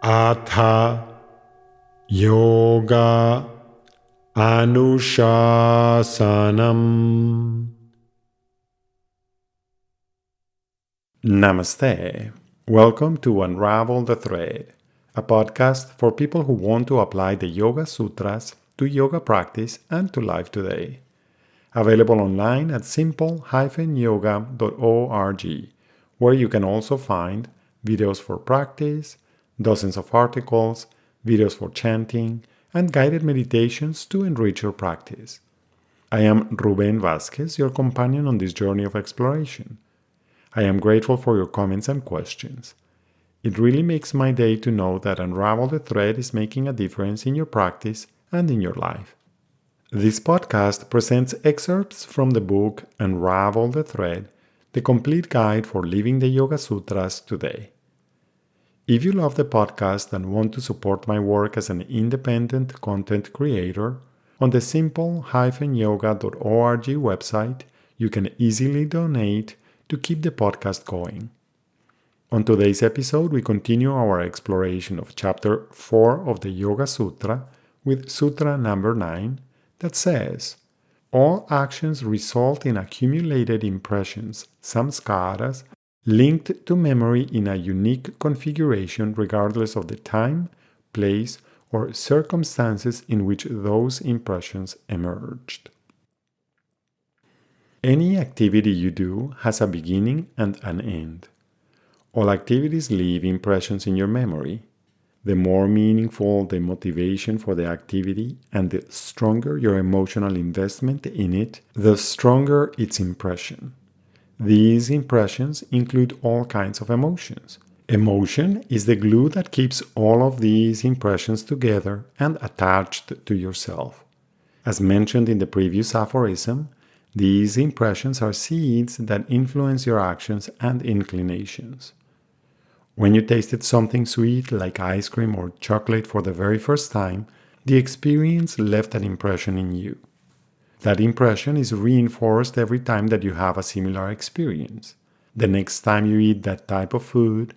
Atha Yoga Anushasanam. Namaste. Welcome to Unravel the Thread, a podcast for people who want to apply the Yoga Sutras to yoga practice and to life today. Available online at simple-yoga.org, where you can also find videos for practice, dozens of articles, videos for chanting, and guided meditations to enrich your practice. I am Ruben Vázquez, your companion on this journey of exploration. I am grateful for your comments and questions. It really makes my day to know that Unravel the Thread is making a difference in your practice and in your life. This podcast presents excerpts from the book Unravel the Thread, the complete guide for living the Yoga Sutras today. If you love the podcast and want to support my work as an independent content creator, on the simple-yoga.org website, you can easily donate to keep the podcast going. On today's episode, we continue our exploration of Chapter 4 of the Yoga Sutra with Sutra number 9, that says, all actions result in accumulated impressions, samskaras, linked to memory in a unique configuration regardless of the time, place, or circumstances in which those impressions emerged. Any activity you do has a beginning and an end. All activities leave impressions in your memory. The more meaningful the motivation for the activity and the stronger your emotional investment in it, the stronger its impression. These impressions include all kinds of emotions. Emotion is the glue that keeps all of these impressions together and attached to yourself. As mentioned in the previous aphorism, these impressions are seeds that influence your actions and inclinations. When you tasted something sweet like ice cream or chocolate for the very first time, the experience left an impression in you. That impression is reinforced every time that you have a similar experience. The next time you eat that type of food,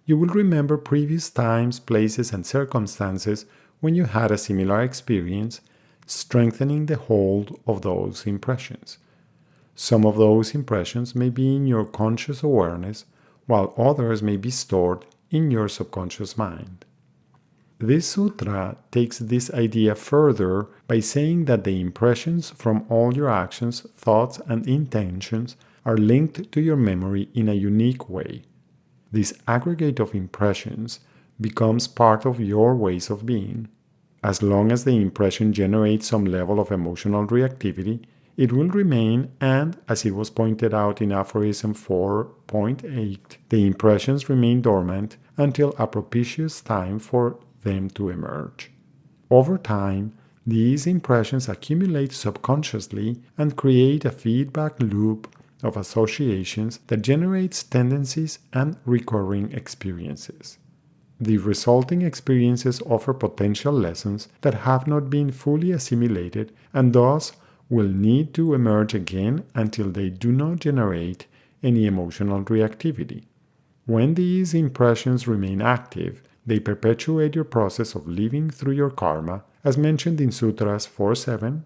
you will remember previous times, places, and circumstances when you had a similar experience, strengthening the hold of those impressions. Some of those impressions may be in your conscious awareness, while others may be stored in your subconscious mind. This sutra takes this idea further by saying that the impressions from all your actions, thoughts, and intentions are linked to your memory in a unique way. This aggregate of impressions becomes part of your ways of being. As long as the impression generates some level of emotional reactivity, it will remain, and, as it was pointed out in aphorism 4.8, the impressions remain dormant until a propitious time for them to emerge. Over time, these impressions accumulate subconsciously and create a feedback loop of associations that generates tendencies and recurring experiences. The resulting experiences offer potential lessons that have not been fully assimilated and thus will need to emerge again until they do not generate any emotional reactivity. When these impressions remain active, they perpetuate your process of living through your karma, as mentioned in Sutras 4.7,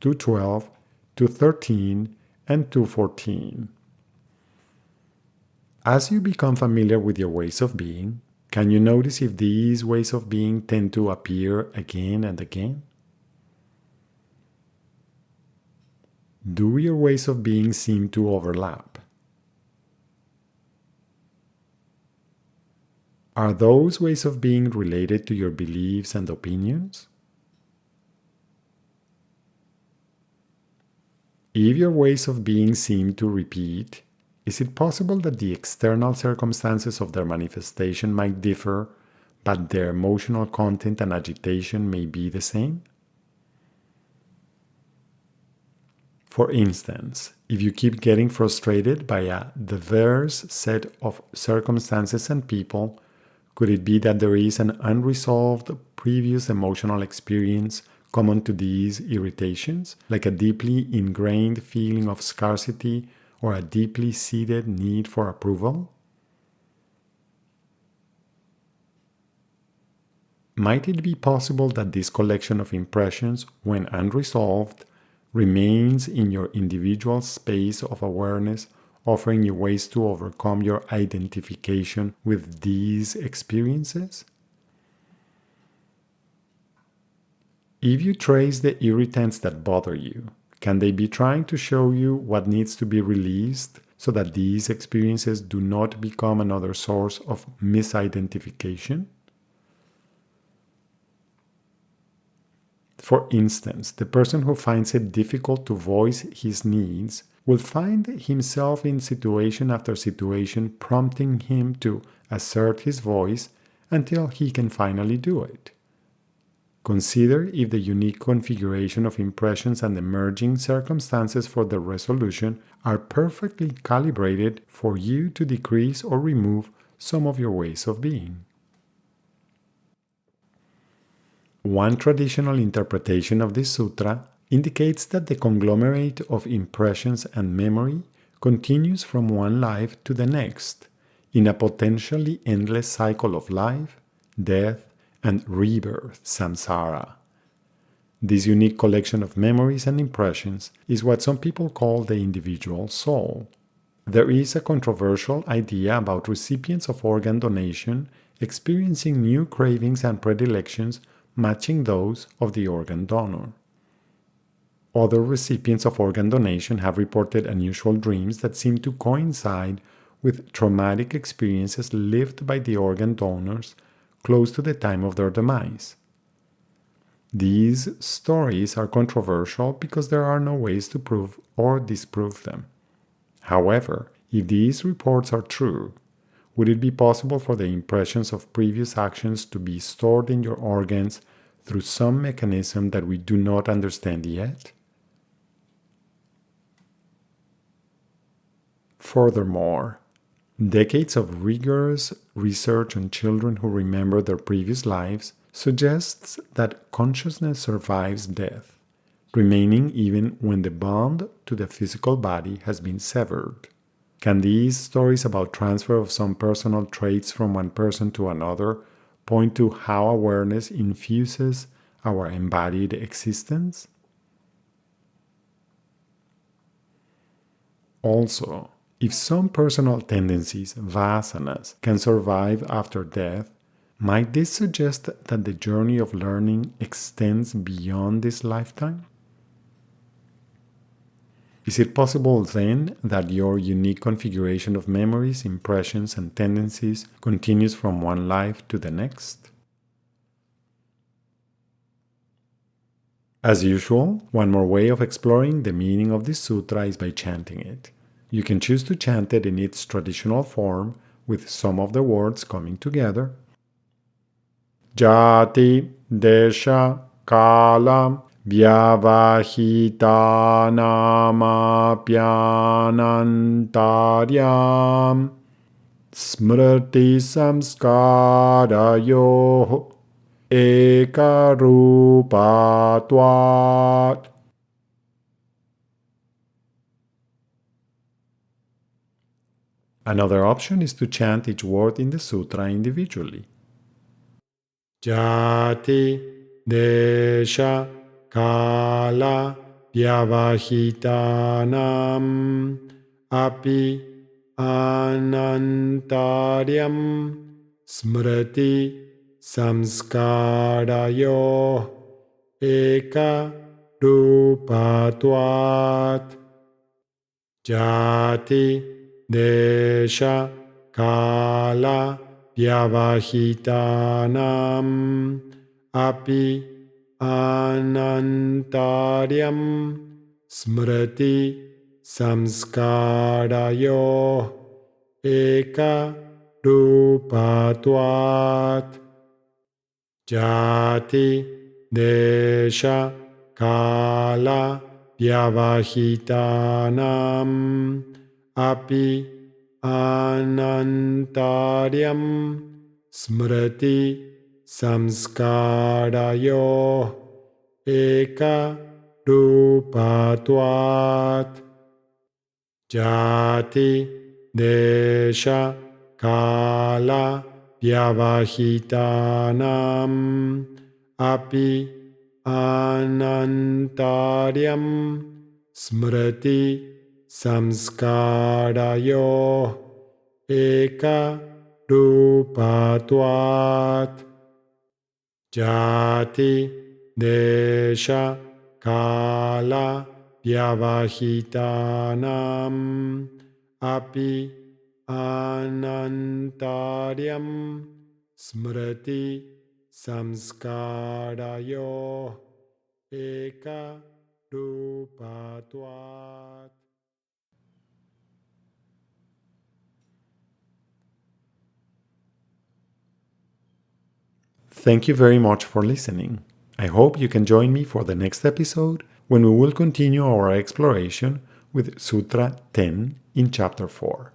2.12, 2.13, and 2.14. As you become familiar with your ways of being, can you notice if these ways of being tend to appear again and again? Do your ways of being seem to overlap? Are those ways of being related to your beliefs and opinions? If your ways of being seem to repeat, is it possible that the external circumstances of their manifestation might differ, but their emotional content and agitation may be the same? For instance, if you keep getting frustrated by a diverse set of circumstances and people, could it be that there is an unresolved previous emotional experience common to these irritations, like a deeply ingrained feeling of scarcity or a deeply seated need for approval? Might it be possible that this collection of impressions, when unresolved, remains in your individual space of awareness, offering you ways to overcome your identification with these experiences? If you trace the irritants that bother you, can they be trying to show you what needs to be released so that these experiences do not become another source of misidentification? For instance, the person who finds it difficult to voice his needs will find himself in situation after situation prompting him to assert his voice until he can finally do it. Consider if the unique configuration of impressions and emerging circumstances for their resolution are perfectly calibrated for you to decrease or remove some of your ways of being. One traditional interpretation of this sutra indicates that the conglomerate of impressions and memory continues from one life to the next, in a potentially endless cycle of life, death, and rebirth, samskara. This unique collection of memories and impressions is what some people call the individual soul. There is a controversial idea about recipients of organ donation experiencing new cravings and predilections matching those of the organ donor. Other recipients of organ donation have reported unusual dreams that seem to coincide with traumatic experiences lived by the organ donors close to the time of their demise. These stories are controversial because there are no ways to prove or disprove them. However, if these reports are true, would it be possible for the impressions of previous actions to be stored in your organs through some mechanism that we do not understand yet? Furthermore, decades of rigorous research on children who remember their previous lives suggests that consciousness survives death, remaining even when the bond to the physical body has been severed. Can these stories about transfer of some personal traits from one person to another point to how awareness infuses our embodied existence? Also, if some personal tendencies, vasanas, can survive after death, might this suggest that the journey of learning extends beyond this lifetime? Is it possible then that your unique configuration of memories, impressions, and tendencies continues from one life to the next? As usual, one more way of exploring the meaning of this sutra is by chanting it. You can choose to chant it in its traditional form, with some of the words coming together. Jati, Desha, Kala, Vyavahitanamapyanantaryam Smrti samskarayoh ekarupatvat. Another option is to chant each word in the sutra individually. Jati, Desha, Kala, Vyavahitanam, Api, Anantaryam, Smriti, Samskarayo, Eka, Rupatvat. Jati, Desha, Kala, Vyavahitanam, Api, Anantaryam, Smriti, Samskarayo, Eka, Rupatvat. Jati, Desha, Kala, Vyavahitanam, Api, Anantaryam, Smriti, Samskarayo, Eka, Rupatvat. Jati, Desha, Kala, vyavahitanam api anantaryam smriti samskarayo eka rupatvat jati desha kala vyavahitanam api anantaryam smriti samskarayo eka rupatvat. Thank you very much for listening. I hope you can join me for the next episode when we will continue our exploration with Sutra 10 in Chapter 4.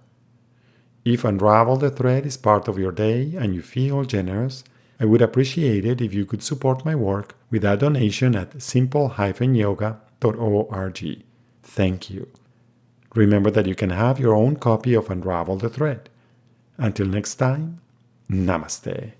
If Unravel the Thread is part of your day and you feel generous, I would appreciate it if you could support my work with a donation at simple-yoga.org. Thank you. Remember that you can have your own copy of Unravel the Thread. Until next time, Namaste.